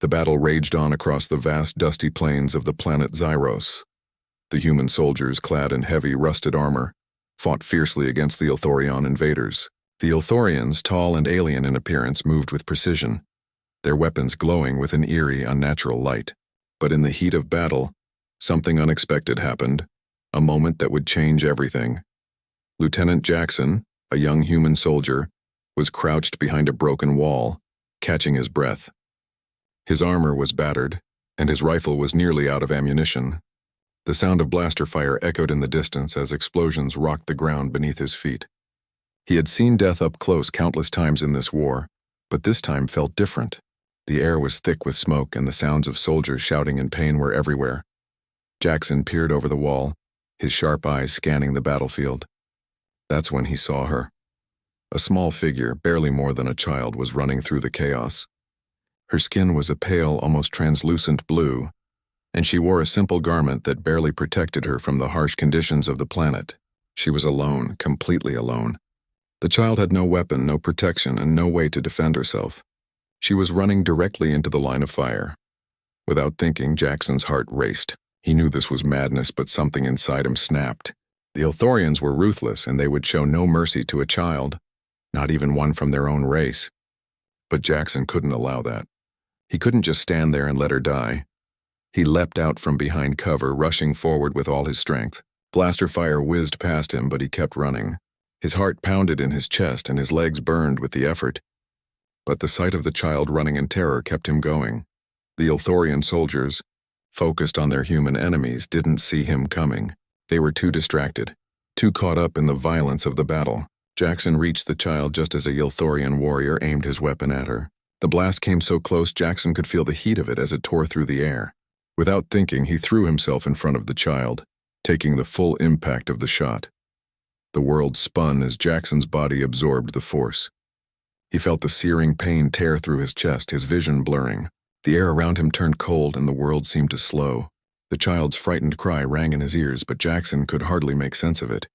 The battle raged on across the vast dusty plains of the planet Zyros. The human soldiers, clad in heavy, rusted armor, fought fiercely against the Ilthorian invaders. The Ilthorians, tall and alien in appearance, moved with precision, their weapons glowing with an eerie, unnatural light. But in the heat of battle, something unexpected happened, a moment that would change everything. Lieutenant Jackson, a young human soldier, was crouched behind a broken wall, catching his breath. His armor was battered, and his rifle was nearly out of ammunition. The sound of blaster fire echoed in the distance as explosions rocked the ground beneath his feet. He had seen death up close countless times in this war, but this time felt different. The air was thick with smoke, and the sounds of soldiers shouting in pain were everywhere. Jackson peered over the wall, his sharp eyes scanning the battlefield. That's when he saw her. A small figure, barely more than a child, was running through the chaos. Her skin was a pale, almost translucent blue, and she wore a simple garment that barely protected her from the harsh conditions of the planet. She was alone, completely alone. The child had no weapon, no protection, and no way to defend herself. She was running directly into the line of fire. Without thinking, Jackson's heart raced. He knew this was madness, but something inside him snapped. The Ilthorians were ruthless, and they would show no mercy to a child, not even one from their own race. But Jackson couldn't allow that. He couldn't just stand there and let her die. He leapt out from behind cover, rushing forward with all his strength. Blaster fire whizzed past him, but he kept running. His heart pounded in his chest and his legs burned with the effort. But the sight of the child running in terror kept him going. The Ilthorian soldiers, focused on their human enemies, didn't see him coming. They were too distracted, too caught up in the violence of the battle. Jackson reached the child just as a Ilthorian warrior aimed his weapon at her. The blast came so close Jackson could feel the heat of it as it tore through the air. Without thinking, he threw himself in front of the child, taking the full impact of the shot. The world spun as Jackson's body absorbed the force. He felt the searing pain tear through his chest, his vision blurring. The air around him turned cold and the world seemed to slow. The child's frightened cry rang in his ears, but Jackson could hardly make sense of it.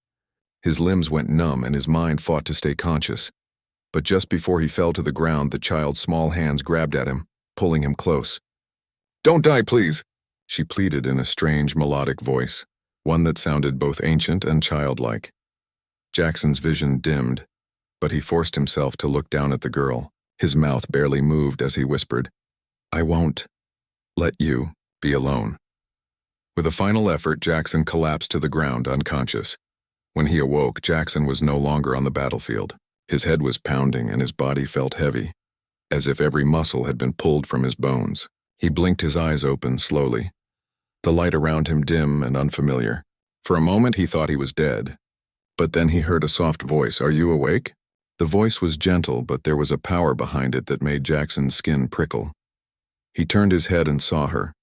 His limbs went numb and his mind fought to stay conscious. But just before he fell to the ground, the child's small hands grabbed at him, pulling him close. "Don't die, please," she pleaded in a strange, melodic voice, one that sounded both ancient and childlike. Jackson's vision dimmed, but he forced himself to look down at the girl. His mouth barely moved as he whispered, "I won't let you be alone." With a final effort, Jackson collapsed to the ground, unconscious. When he awoke, Jackson was no longer on the battlefield. His head was pounding and his body felt heavy, as if every muscle had been pulled from his bones. He blinked his eyes open slowly, the light around him dim and unfamiliar. For a moment he thought he was dead, but then he heard a soft voice, "Are you awake?" The voice was gentle, but there was a power behind it that made Jackson's skin prickle. He turned his head and saw her.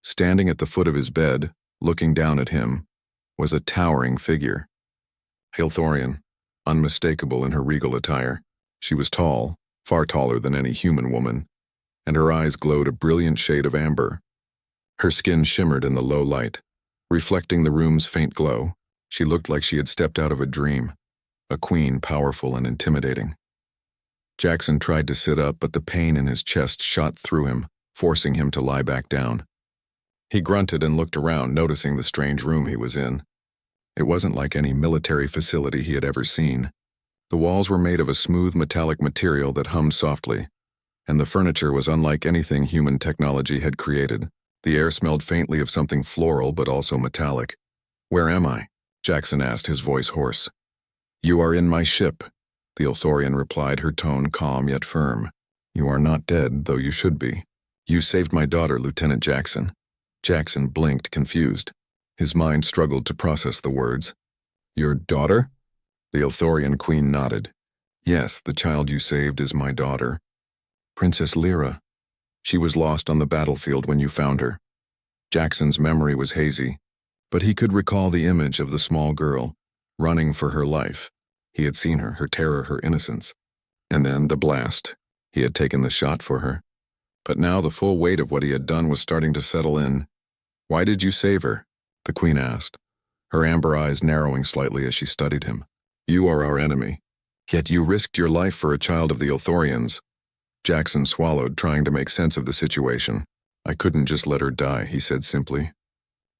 Standing at the foot of his bed, looking down at him, was a towering figure. Ilthorian, unmistakable in her regal attire. She was tall, far taller than any human woman, and her eyes glowed a brilliant shade of amber. Her skin shimmered in the low light, reflecting the room's faint glow. She looked like she had stepped out of a dream, a queen powerful and intimidating. Jackson tried to sit up, but the pain in his chest shot through him, forcing him to lie back down. He grunted and looked around, noticing the strange room he was in. It wasn't like any military facility he had ever seen. The walls were made of a smooth metallic material that hummed softly, and the furniture was unlike anything human technology had created. The air smelled faintly of something floral but also metallic. "Where am I?" Jackson asked, his voice hoarse. "You are in my ship," the Ilthorian replied, her tone calm yet firm. "You are not dead, though you should be. You saved my daughter, Lieutenant Jackson." Jackson blinked, confused. His mind struggled to process the words. "Your daughter?" The Ilthorian queen nodded. "Yes, the child you saved is my daughter. Princess Lyra. She was lost on the battlefield when you found her." Jackson's memory was hazy, but he could recall the image of the small girl, running for her life. He had seen her terror, her innocence. And then the blast. He had taken the shot for her. But now the full weight of what he had done was starting to settle in. "Why did you save her?" the queen asked, her amber eyes narrowing slightly as she studied him. "You are our enemy, yet you risked your life for a child of the Ilthorians. Jackson swallowed, trying to make sense of the situation. I couldn't just let her die, he said simply.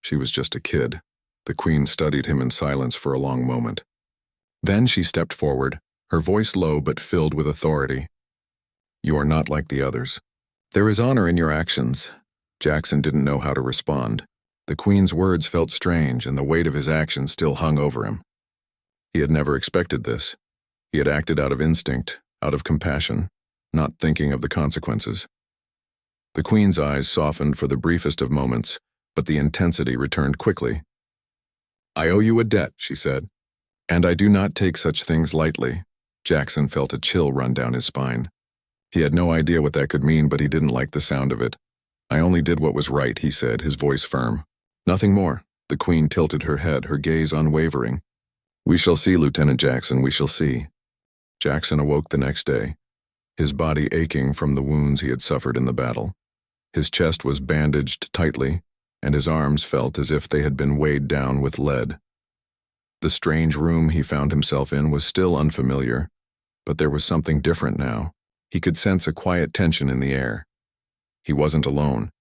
She was just a kid. The Queen studied him in silence for a long moment. Then she stepped forward, her voice low but filled with authority. You are not like the others. There is honor in your actions. Jackson didn't know how to respond. The Queen's words felt strange, and the weight of his actions still hung over him. He had never expected this. He had acted out of instinct, out of compassion, not thinking of the consequences. The Queen's eyes softened for the briefest of moments, but the intensity returned quickly. I owe you a debt, she said, and I do not take such things lightly. Jackson felt a chill run down his spine. He had no idea what that could mean, but he didn't like the sound of it. I only did what was right, he said, his voice firm. Nothing more. The Queen tilted her head, her gaze unwavering. We shall see, Lieutenant Jackson, we shall see. Jackson awoke the next day, his body aching from the wounds he had suffered in the battle. His chest was bandaged tightly, and his arms felt as if they had been weighed down with lead. The strange room he found himself in was still unfamiliar, but there was something different now. He could sense a quiet tension in the air. He wasn't alone.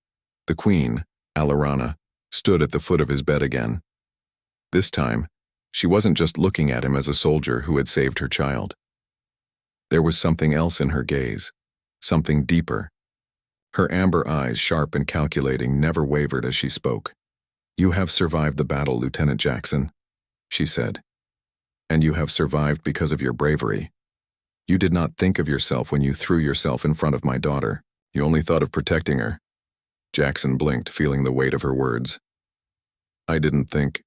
The Queen, Alarana, stood at the foot of his bed again. This time, she wasn't just looking at him as a soldier who had saved her child. There was something else in her gaze, something deeper. Her amber eyes, sharp and calculating, never wavered as she spoke. You have survived the battle, Lieutenant Jackson, she said. And you have survived because of your bravery. You did not think of yourself when you threw yourself in front of my daughter. You only thought of protecting her. Jackson blinked, feeling the weight of her words. I didn't think.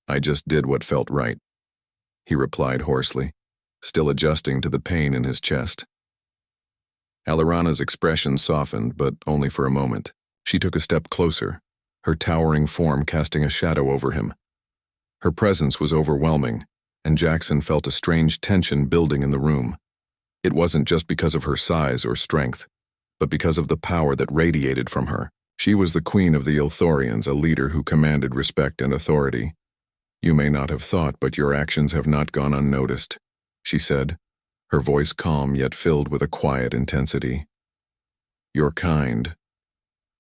I just did what felt right, he replied hoarsely, still adjusting to the pain in his chest. Alarana's expression softened, but only for a moment. She took a step closer, her towering form casting a shadow over him. Her presence was overwhelming, and Jackson felt a strange tension building in the room. It wasn't just because of her size or strength, but because of the power that radiated from her. She was the Queen of the Ilthorians, a leader who commanded respect and authority. You may not have thought, but your actions have not gone unnoticed, she said, her voice calm yet filled with a quiet intensity. Your kind,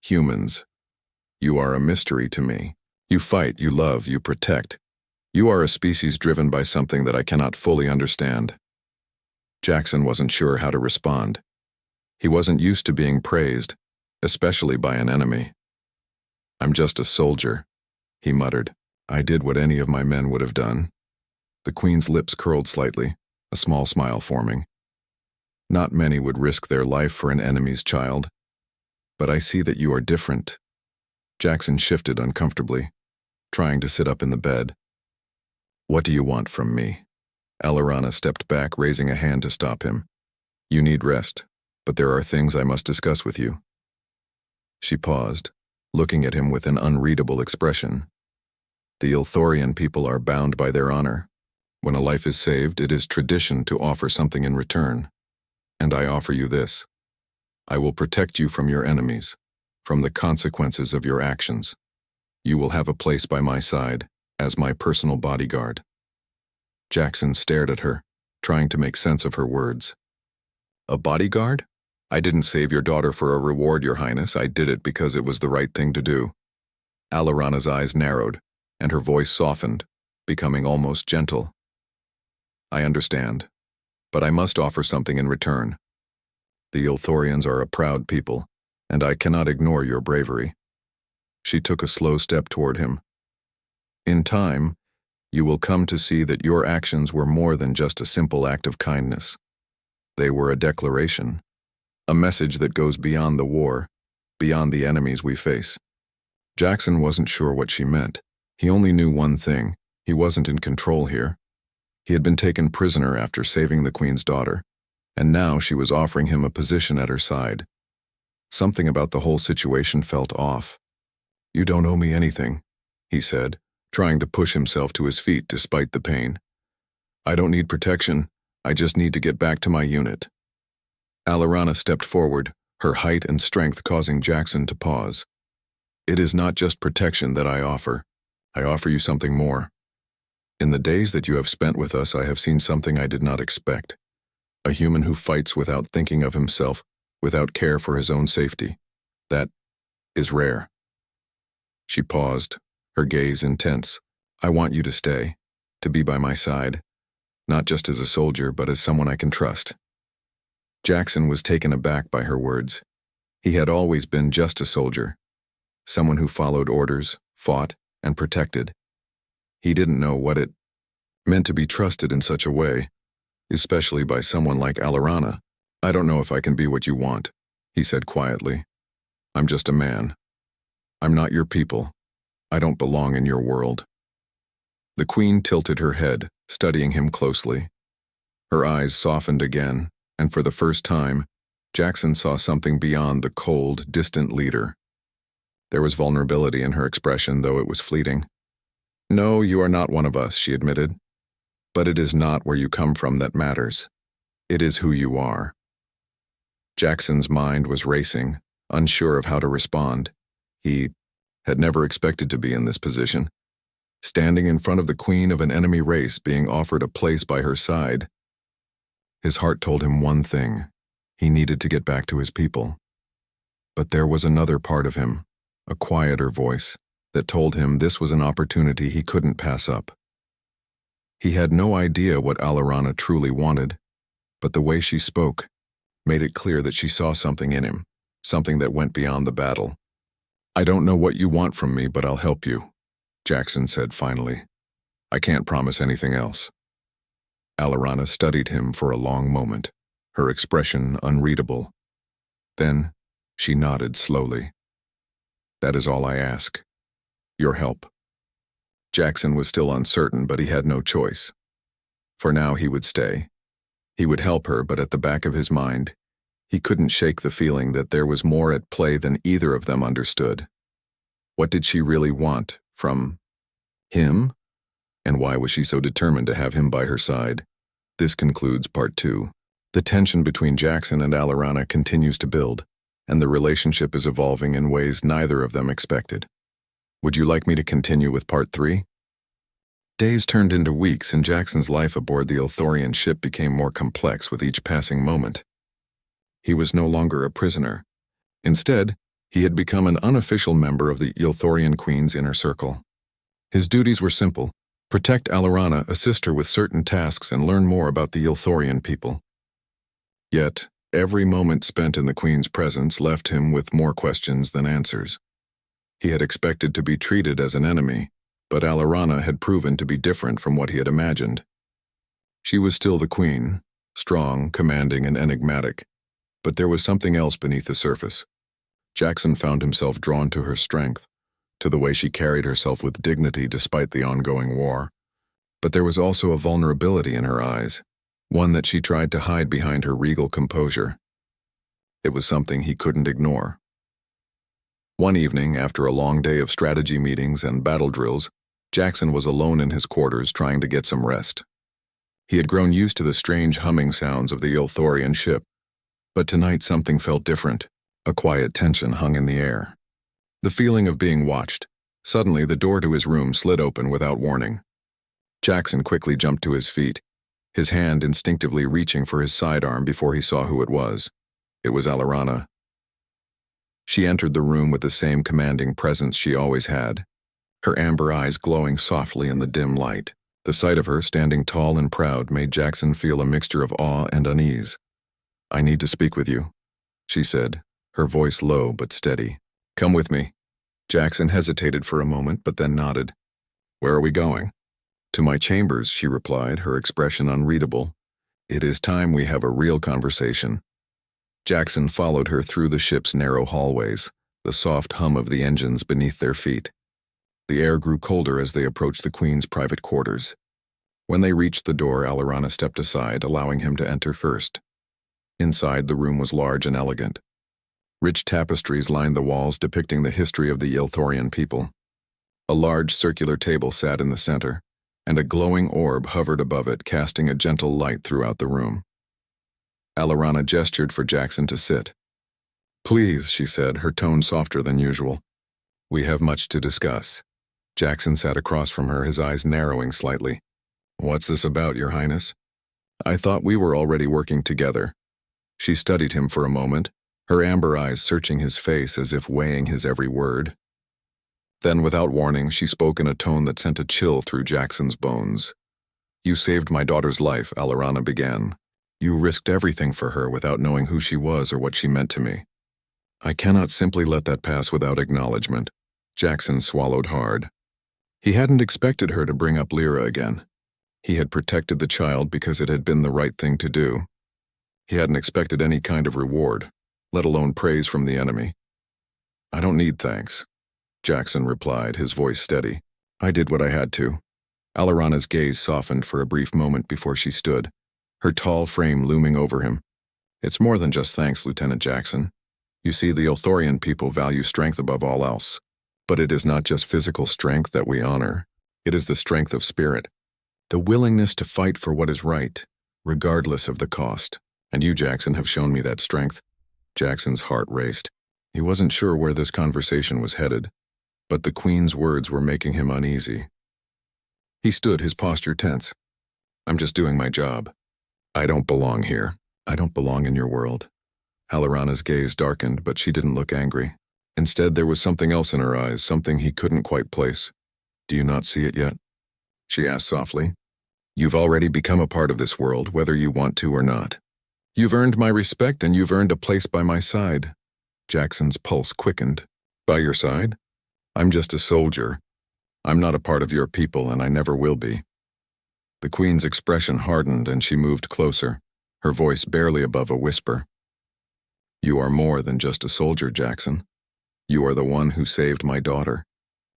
humans, you are a mystery to me. You fight, you love, you protect. You are a species driven by something that I cannot fully understand. Jackson wasn't sure how to respond. He wasn't used to being praised, especially by an enemy. I'm just a soldier, he muttered. I did what any of my men would have done. The Queen's lips curled slightly, a small smile forming. Not many would risk their life for an enemy's child. But I see that you are different. Jackson shifted uncomfortably, trying to sit up in the bed. What do you want from me? Alarana stepped back, raising a hand to stop him. You need rest, but there are things I must discuss with you. She paused, looking at him with an unreadable expression. The Ilthorian people are bound by their honor. When a life is saved, it is tradition to offer something in return. And I offer you this. I will protect you from your enemies, from the consequences of your actions. You will have a place by my side, as my personal bodyguard. Jackson stared at her, trying to make sense of her words. A bodyguard? I didn't save your daughter for a reward, Your Highness. I did it because it was the right thing to do. Alarana's eyes narrowed, and her voice softened, becoming almost gentle. I understand, but I must offer something in return. The Ilthorians are a proud people, and I cannot ignore your bravery. She took a slow step toward him. In time, you will come to see that your actions were more than just a simple act of kindness. They were a declaration, a message that goes beyond the war, beyond the enemies we face. Jackson wasn't sure what she meant. He only knew one thing: he wasn't in control here. He had been taken prisoner after saving the Queen's daughter, and now she was offering him a position at her side. Something about the whole situation felt off. You don't owe me anything, he said, trying to push himself to his feet despite the pain. I don't need protection, I just need to get back to my unit. Alarana stepped forward, her height and strength causing Jackson to pause. It is not just protection that I offer you something more. In the days that you have spent with us, I have seen something I did not expect. A human who fights without thinking of himself, without care for his own safety. That is rare. She paused, her gaze intense. I want you to stay, to be by my side, not just as a soldier, but as someone I can trust. Jackson was taken aback by her words. He had always been just a soldier, someone who followed orders, fought, and protected. He didn't know what it meant to be trusted in such a way, especially by someone like Alarana. I don't know if I can be what you want, he said quietly. I'm just a man. I'm not your people. I don't belong in your world. The queen tilted her head, studying him closely. Her eyes softened again, and for the first time, Jackson saw something beyond the cold, distant leader. There was vulnerability in her expression, though it was fleeting. No, you are not one of us, she admitted. But it is not where you come from that matters. It is who you are. Jackson's mind was racing, unsure of how to respond. He had never expected to be in this position, standing in front of the queen of an enemy race, being offered a place by her side. His heart told him one thing: he needed to get back to his people. But there was another part of him, a quieter voice, that told him this was an opportunity he couldn't pass up. He had no idea what Alarana truly wanted, but the way she spoke made it clear that she saw something in him, something that went beyond the battle. I don't know what you want from me, but I'll help you, Jackson said finally. I can't promise anything else. Alarana studied him for a long moment, her expression unreadable. Then she nodded slowly. That is all I ask. Your help. Jackson was still uncertain, but he had no choice. For now he would stay. He would help her, but at the back of his mind, he couldn't shake the feeling that there was more at play than either of them understood. What did she really want from him? And why was she so determined to have him by her side? This concludes part 2. The tension between Jackson and Alarana continues to build, and the relationship is evolving in ways neither of them expected. Would you like me to continue with part 3? Days turned into weeks, and Jackson's life aboard the Ilthorian ship became more complex with each passing moment. He was no longer a prisoner. Instead, he had become an unofficial member of the Ilthorian Queen's inner circle. His duties were simple: protect Alarana, assist her with certain tasks, and learn more about the Ilthorian people. Yet, every moment spent in the Queen's presence left him with more questions than answers. He had expected to be treated as an enemy, but Alarana had proven to be different from what he had imagined. She was still the Queen, strong, commanding, and enigmatic, but there was something else beneath the surface. Jackson found himself drawn to her strength, to the way she carried herself with dignity despite the ongoing war. But there was also a vulnerability in her eyes, one that she tried to hide behind her regal composure. It was something he couldn't ignore. One evening, after a long day of strategy meetings and battle drills, Jackson was alone in his quarters trying to get some rest. He had grown used to the strange humming sounds of the Ilthorian ship, but tonight something felt different. A quiet tension hung in the air. The feeling of being watched. Suddenly, the door to his room slid open without warning. Jackson quickly jumped to his feet, his hand instinctively reaching for his sidearm before he saw who it was. It was Alarana. She entered the room with the same commanding presence she always had, her amber eyes glowing softly in the dim light. The sight of her, standing tall and proud, made Jackson feel a mixture of awe and unease. I need to speak with you, she said, her voice low but steady. Come with me. Jackson hesitated for a moment, but then nodded. Where are we going? To my chambers, she replied, her expression unreadable. It is time we have a real conversation. Jackson followed her through the ship's narrow hallways, the soft hum of the engines beneath their feet. The air grew colder as they approached the Queen's private quarters. When they reached the door, Alarana stepped aside, allowing him to enter first. Inside, the room was large and elegant. Rich tapestries lined the walls depicting the history of the Ilthorian people. A large circular table sat in the center, and a glowing orb hovered above it, casting a gentle light throughout the room. Alarana gestured for Jackson to sit. Please, she said, her tone softer than usual. We have much to discuss. Jackson sat across from her, his eyes narrowing slightly. What's this about, Your Highness? I thought we were already working together. She studied him for a moment, her amber eyes searching his face as if weighing his every word. Then, without warning, she spoke in a tone that sent a chill through Jackson's bones. You saved my daughter's life, Alarana began. You risked everything for her without knowing who she was or what she meant to me. I cannot simply let that pass without acknowledgement. Jackson swallowed hard. He hadn't expected her to bring up Lyra again. He had protected the child because it had been the right thing to do. He hadn't expected any kind of reward, let alone praise from the enemy. I don't need thanks, Jackson replied, his voice steady. I did what I had to. Alarana's gaze softened for a brief moment before she stood, her tall frame looming over him. It's more than just thanks, Lieutenant Jackson. You see, the Elthorian people value strength above all else. But it is not just physical strength that we honor. It is the strength of spirit. The willingness to fight for what is right, regardless of the cost. And you, Jackson, have shown me that strength. Jackson's heart raced. He wasn't sure where this conversation was headed, but the Queen's words were making him uneasy. He stood, his posture tense. I'm just doing my job. I don't belong here. I don't belong in your world. Alarana's gaze darkened, but she didn't look angry. Instead, there was something else in her eyes, something he couldn't quite place. Do you not see it yet? She asked softly. You've already become a part of this world, whether you want to or not. You've earned my respect and you've earned a place by my side. Jackson's pulse quickened. By your side? I'm just a soldier. I'm not a part of your people and I never will be. The Queen's expression hardened and she moved closer, her voice barely above a whisper. You are more than just a soldier, Jackson. You are the one who saved my daughter.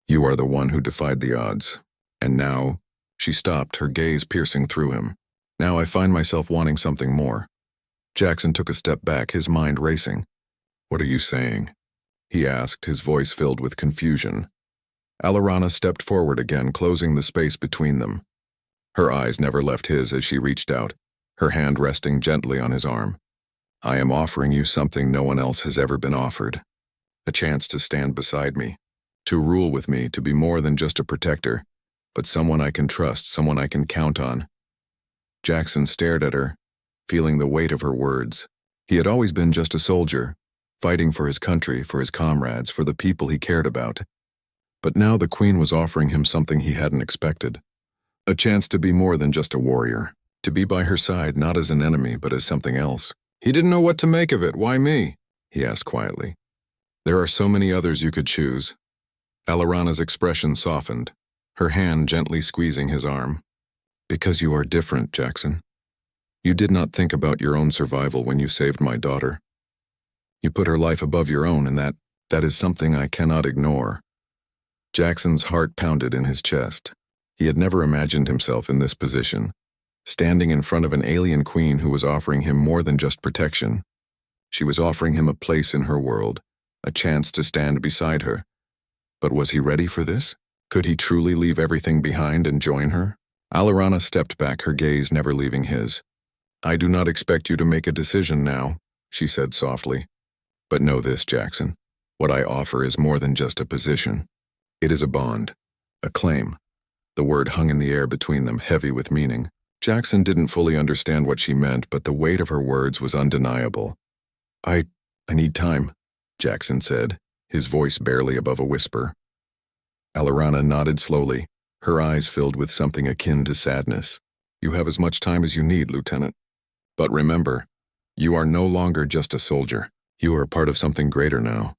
You are the one who defied the odds. And now, she stopped, her gaze piercing through him. Now I find myself wanting something more. Jackson took a step back, his mind racing. What are you saying? He asked, his voice filled with confusion. Alarana stepped forward again, closing the space between them. Her eyes never left his as she reached out, her hand resting gently on his arm. I am offering you something no one else has ever been offered. A chance to stand beside me, to rule with me, to be more than just a protector, but someone I can trust, someone I can count on. Jackson stared at her, feeling the weight of her words. He had always been just a soldier, fighting for his country, for his comrades, for the people he cared about. But now the Queen was offering him something he hadn't expected. A chance to be more than just a warrior, to be by her side not as an enemy but as something else. He didn't know what to make of it. Why me? He asked quietly. There are so many others you could choose. Alarana's expression softened, her hand gently squeezing his arm. Because you are different, Jackson. You did not think about your own survival when you saved my daughter. You put her life above your own, and that is something I cannot ignore. Jackson's heart pounded in his chest. He had never imagined himself in this position, standing in front of an alien queen who was offering him more than just protection. She was offering him a place in her world, a chance to stand beside her. But was he ready for this? Could he truly leave everything behind and join her? Alarana stepped back, her gaze never leaving his. I do not expect you to make a decision now, she said softly. But know this, Jackson. What I offer is more than just a position. It is a bond, a claim. The word hung in the air between them, heavy with meaning. Jackson didn't fully understand what she meant, but the weight of her words was undeniable. I need time, Jackson said, his voice barely above a whisper. Alarana nodded slowly, her eyes filled with something akin to sadness. You have as much time as you need, Lieutenant. But remember, you are no longer just a soldier. You are part of something greater now.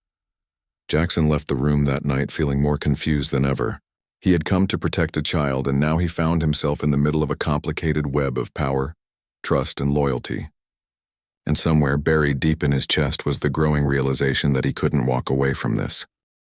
Jackson left the room that night feeling more confused than ever. He had come to protect a child, and now he found himself in the middle of a complicated web of power, trust, and loyalty. And somewhere buried deep in his chest was the growing realization that he couldn't walk away from this.